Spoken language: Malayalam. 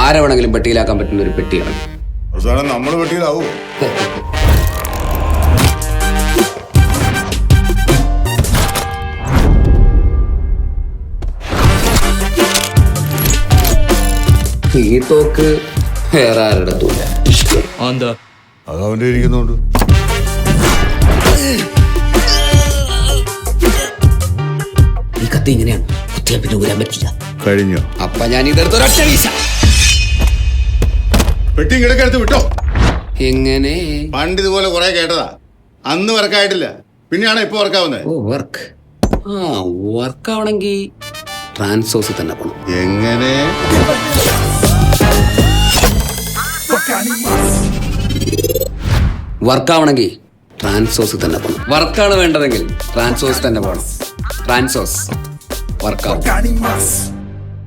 ആരെ വേണമെങ്കിലും പെട്ടിയിലാക്കാൻ പറ്റുന്ന ഒരു പെട്ടിയാണ്. അവസാനം നമ്മൾ പെട്ടിയിലാവൂ. ഈ തോക്ക് വേറെ ആരുടെ തൂല. അത് അവന്റെ ഇരിക്കുന്നുണ്ട്. ഈ കത്തി ഇങ്ങനെയാണ്, കുത്തിയാൽ പിന്നെ ഊരാൻ പറ്റില്ല. കഴിഞ്ഞോ? അപ്പൊ ഞാൻ ഇതെടുത്ത് ഒരൊറ്റ വീശ. പെട്ടി കിടക്കെടുത്ത് വിട്ടോ. എങ്ങനെ? പണ്ട് ഇതുപോലെ കുറെ കേട്ടതാ, അന്ന് വർക്കായിട്ടില്ല, പിന്നെയാണ് ഇപ്പൊ വർക്കാവുന്നത്. ഓ വർക്ക്. വർക്ക് ആവണമെങ്കിൽ ട്രാൻസോസിൽ തന്നെ പോണം. എങ്ങനെ? വർക്കാവണമെങ്കിൽ ട്രാൻസോസിൽ തന്നെ പോണം. വർക്കാണ് വേണ്ടതെങ്കിൽ ട്രാൻസോസ് തന്നെ പോണം. ട്രാൻസോസ് വർക്കാവും.